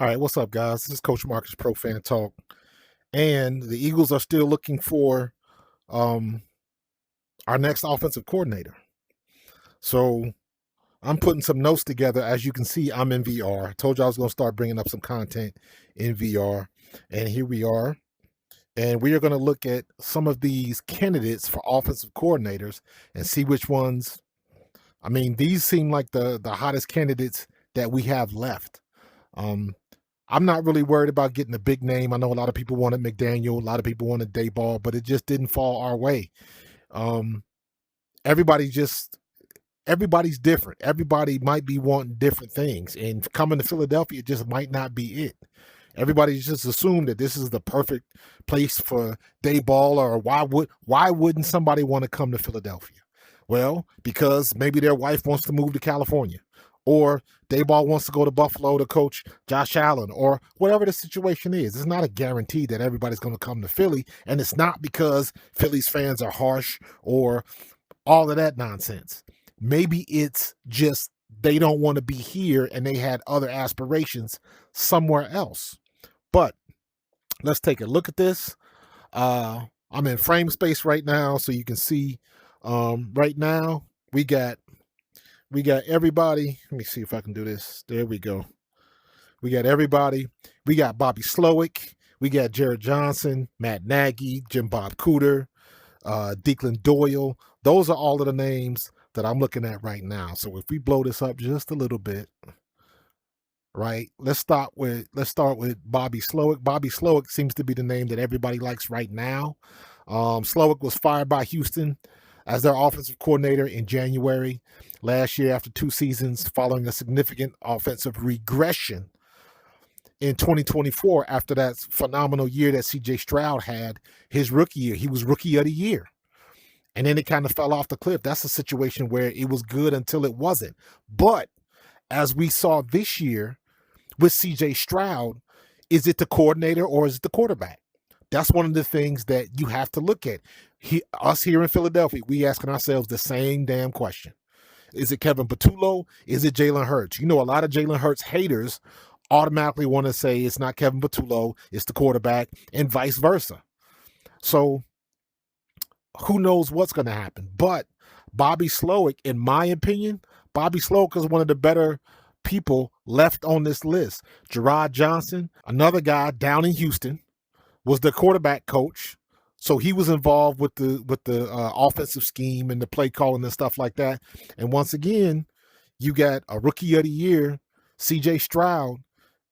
All right, what's up, guys? This is Coach Markus, Pro Fan Talk, and the Eagles are still looking for um, our next offensive coordinator. So I'm putting some notes together. As you can see, I'm in VR. I told you I was going to start bringing up some content in VR, and here we are. And we are going to look at some of these candidates for offensive coordinators and see which ones. I mean, these seem like the hottest candidates that we have left. I'm not really worried about getting a big name. I know a lot of people wanted McDaniel, a lot of people wanted Dayball, but it just didn't fall our way. Um, everybody's different. Everybody might be wanting different things, and coming to Philadelphia just might not be it. Everybody's just assumed that this is the perfect place for Dayball, or why wouldn't somebody want to come to Philadelphia? Well, because maybe their wife wants to move to California, or Dayball wants to go to Buffalo to coach Josh Allen, or whatever the situation is. It's not a guarantee that everybody's going to come to Philly, and it's not because Philly's fans are harsh or all of that nonsense. Maybe it's just they don't want to be here and they had other aspirations somewhere else. But let's take a look at this. I'm in frame space right now, so you can see right now we got everybody. Let me see if I can do this. There we go. We got everybody. We got Bobby Slowick. We got Jared Johnson, Matt Nagy, Jim Bob Cooter, Declan Doyle. Those are all of the names that I'm looking at right now. So if we blow this up just a little bit, right? Let's start with Bobby Slowick. Bobby Slowick seems to be the name that everybody likes right now. Slowick was fired by Houston as their offensive coordinator in January last year after 2 seasons following a significant offensive regression in 2024 after that phenomenal year that C.J. Stroud had his rookie year. He was rookie of the year. And then it kind of fell off the cliff. That's a situation where it was good until it wasn't. But as we saw this year with C.J. Stroud, is it the coordinator or is it the quarterback? That's one of the things that you have to look at. Us here in Philadelphia, we asking ourselves the same damn question. Is it Kevin Patullo? Is it Jalen Hurts? You know, a lot of Jalen Hurts haters automatically want to say it's not Kevin Patullo, it's the quarterback, and vice versa. So who knows what's going to happen? But Bobby Slowick, in my opinion, Bobby Slowick is one of the better people left on this list. Gerard Johnson, another guy down in Houston, was the quarterback coach. So he was involved with the offensive scheme and the play calling and stuff like that. And once again, you got a rookie of the year, C.J. Stroud,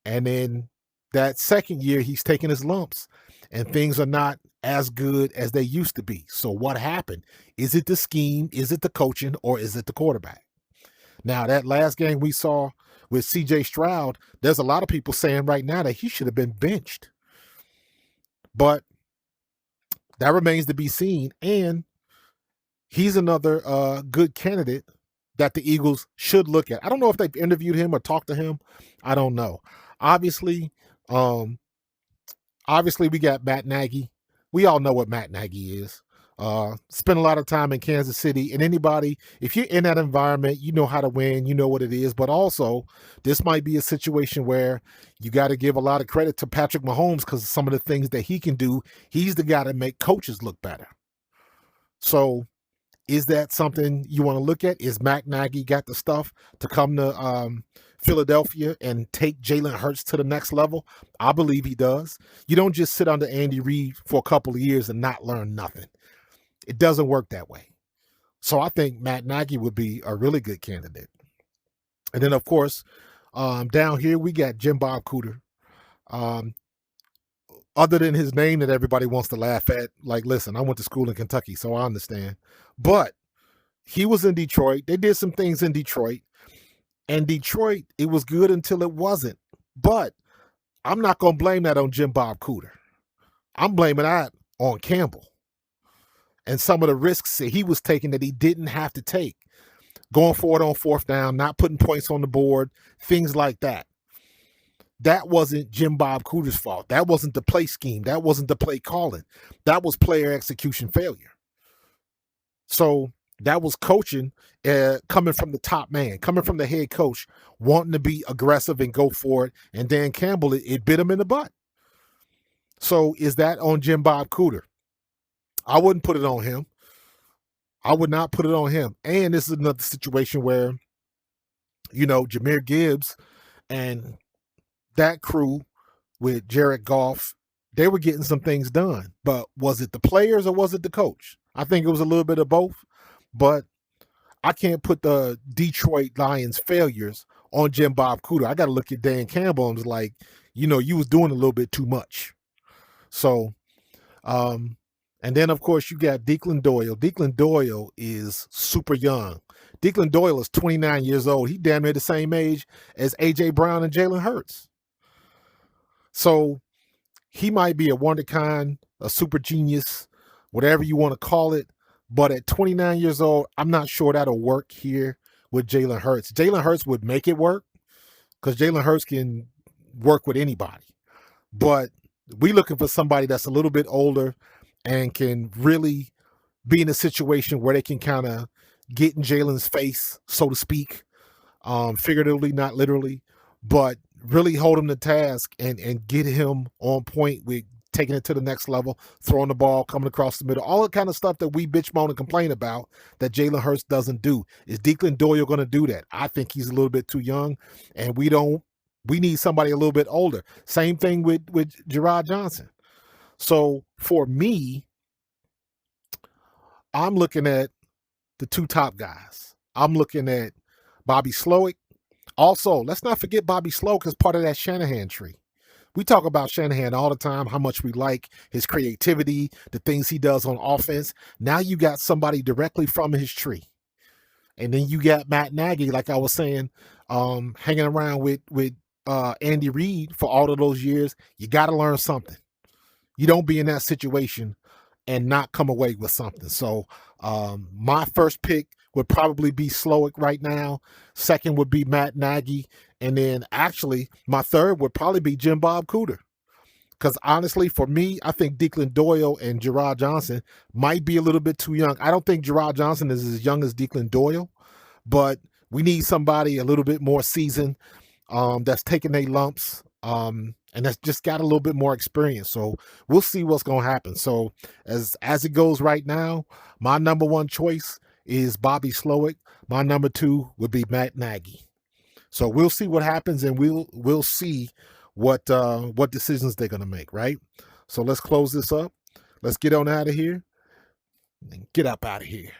and then that second year he's taking his lumps, and things are not as good as they used to be. So what happened? Is it the scheme? Is it the coaching? Or is it the quarterback? Now, that last game we saw with C.J. Stroud, there's a lot of people saying right now that he should have been benched. But that remains to be seen. And he's another good candidate that the Eagles should look at. I don't know if they've interviewed him or talked to him. I don't know. Obviously, we got Matt Nagy. We all know what Matt Nagy is. Spent a lot of time in Kansas City, and anybody, if you're in that environment, you know how to win, you know what it is. But also, this might be a situation where you got to give a lot of credit to Patrick Mahomes because of some of the things that he can do. He's the guy to make coaches look better. So is that something you want to look at? Is Matt Nagy got the stuff to come to Philadelphia and take Jalen Hurts to the next level? I believe he does. You don't just sit under Andy Reid for a couple of years and not learn nothing. It doesn't work that way. So I think Matt Nagy would be a really good candidate. And then, of course, down here, we got Jim Bob Cooter. Other than his name that everybody wants to laugh at, like, listen, I went to school in Kentucky, so I understand. But he was in Detroit. They did some things in Detroit. And Detroit, it was good until it wasn't. But I'm not going to blame that on Jim Bob Cooter. I'm blaming that on Campbell and some of the risks that he was taking that he didn't have to take. Going forward on fourth down, not putting points on the board, things like that. That wasn't Jim Bob Cooter's fault. That wasn't the play scheme. That wasn't the play calling. That was player execution failure. So That was coaching, coming from the top man, coming from the head coach, wanting to be aggressive and go for it. And Dan Campbell, it bit him in the butt. So is that on Jim Bob Cooter? I wouldn't put it on him. I would not put it on him. And this is another situation where, Jahmyr Gibbs and that crew with Jared Goff, they were getting some things done. But was it the players or was it the coach? I think it was a little bit of both. But I can't put the Detroit Lions failures on Jim Bob Cooter. I got to look at Dan Campbell and was like, you was doing a little bit too much. So, and then of course you got Declan Doyle. Declan Doyle is super young. Declan Doyle is 29 years old. He damn near the same age as A.J. Brown and Jalen Hurts. So he might be a wonderkind, a super genius, whatever you want to call it. But at 29 years old, I'm not sure that'll work here with Jalen Hurts. Jalen Hurts would make it work because Jalen Hurts can work with anybody. But we looking for somebody that's a little bit older and can really be in a situation where they can kind of get in Jalen's face, so to speak, figuratively, not literally, but really hold him to task and get him on point with taking it to the next level, throwing the ball, coming across the middle, all the kind of stuff that we bitch, moan, and complain about that Jalen Hurts doesn't do. Is Declan Doyle going to do that? I think he's a little bit too young, and we need somebody a little bit older. Same thing with Gerard Johnson. So for me, I'm looking at the two top guys. I'm looking at Bobby Slowick. Also, let's not forget Bobby Slowick is part of that Shanahan tree. We talk about Shanahan all the time, how much we like his creativity, the things he does on offense. Now you got somebody directly from his tree. And then you got Matt Nagy, like I was saying, hanging around with Andy Reid for all of those years. You got to learn something. You don't be in that situation and not come away with something. So my first pick would probably be Slowick right now. Second would be Matt Nagy. And then actually my third would probably be Jim Bob Cooter. Because honestly, for me, I think Declan Doyle and Gerard Johnson might be a little bit too young. I don't think Gerard Johnson is as young as Declan Doyle, but we need somebody a little bit more seasoned, that's taking their lumps, and that's just got a little bit more experience. So we'll see what's going to happen. So as it goes right now, my number one choice is Bobby Slowick. My number two would be Matt Nagy. So we'll see what happens, and we'll see what decisions they're going to make, right? So let's close this up. Let's get on out of here and get up out of here.